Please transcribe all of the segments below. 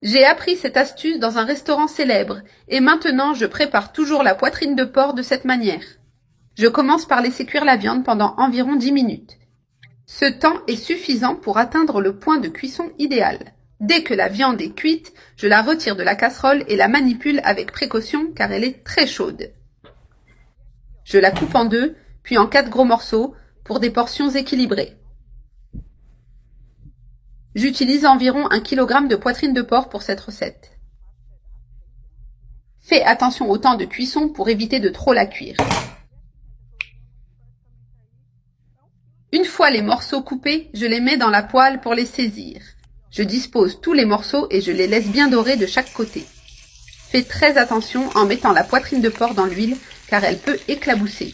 J'ai appris cette astuce dans un restaurant célèbre, et maintenant je prépare toujours la poitrine de porc de cette manière. Je commence par laisser cuire la viande pendant environ 10 minutes. Ce temps est suffisant pour atteindre le point de cuisson idéal. Dès que la viande est cuite, je la retire de la casserole et la manipule avec précaution car elle est très chaude. Je la coupe en deux, puis en 4 gros morceaux pour des portions équilibrées. J'utilise environ 1 kg de poitrine de porc pour cette recette. Fais attention au temps de cuisson pour éviter de trop la cuire. Une fois les morceaux coupés, je les mets dans la poêle pour les saisir. Je dispose tous les morceaux et je les laisse bien dorés de chaque côté. Fais très attention en mettant la poitrine de porc dans l'huile car elle peut éclabousser.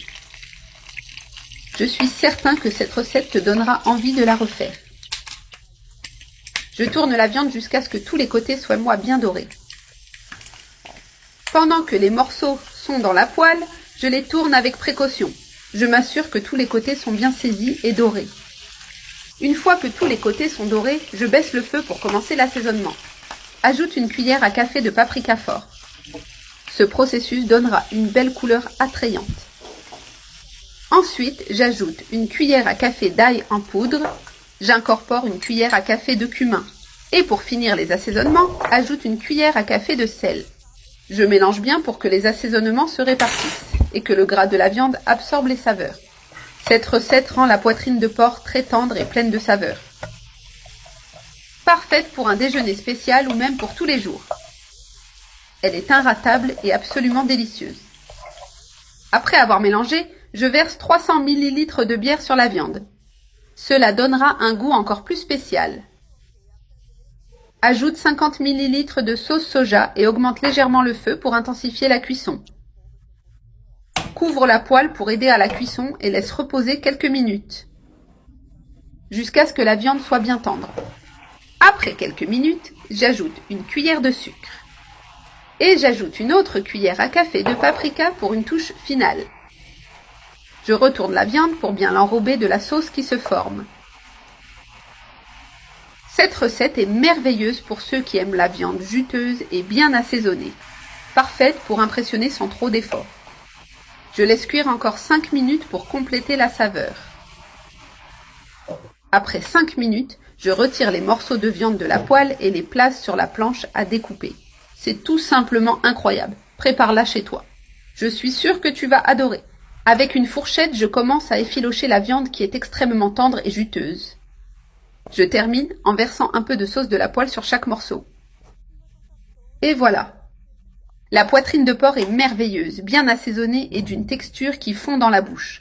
Je suis certain que cette recette te donnera envie de la refaire. Je tourne la viande jusqu'à ce que tous les côtés soient bien dorés. Pendant que les morceaux sont dans la poêle, je les tourne avec précaution. Je m'assure que tous les côtés sont bien saisis et dorés. Une fois que tous les côtés sont dorés, je baisse le feu pour commencer l'assaisonnement. Ajoute une cuillère à café de paprika fort. Ce processus donnera une belle couleur attrayante. Ensuite, j'ajoute une cuillère à café d'ail en poudre. J'incorpore une cuillère à café de cumin. Et pour finir les assaisonnements, ajoute une cuillère à café de sel. Je mélange bien pour que les assaisonnements se répartissent et que le gras de la viande absorbe les saveurs. Cette recette rend la poitrine de porc très tendre et pleine de saveurs. Parfaite pour un déjeuner spécial ou même pour tous les jours. Elle est inratable et absolument délicieuse. Après avoir mélangé, je verse 300 ml de bière sur la viande. Cela donnera un goût encore plus spécial. Ajoute 50 ml de sauce soja et augmente légèrement le feu pour intensifier la cuisson. Couvre la poêle pour aider à la cuisson et laisse reposer quelques minutes, jusqu'à ce que la viande soit bien tendre. Après quelques minutes, j'ajoute une cuillère de sucre. Et j'ajoute une autre cuillère à café de paprika pour une touche finale. Je retourne la viande pour bien l'enrober de la sauce qui se forme. Cette recette est merveilleuse pour ceux qui aiment la viande juteuse et bien assaisonnée. Parfaite pour impressionner sans trop d'efforts. Je laisse cuire encore 5 minutes pour compléter la saveur. Après 5 minutes, je retire les morceaux de viande de la poêle et les place sur la planche à découper. C'est tout simplement incroyable. Prépare-la chez toi. Je suis sûre que tu vas adorer. Avec une fourchette, je commence à effilocher la viande qui est extrêmement tendre et juteuse. Je termine en versant un peu de sauce de la poêle sur chaque morceau. Et voilà. La poitrine de porc est merveilleuse, bien assaisonnée et d'une texture qui fond dans la bouche.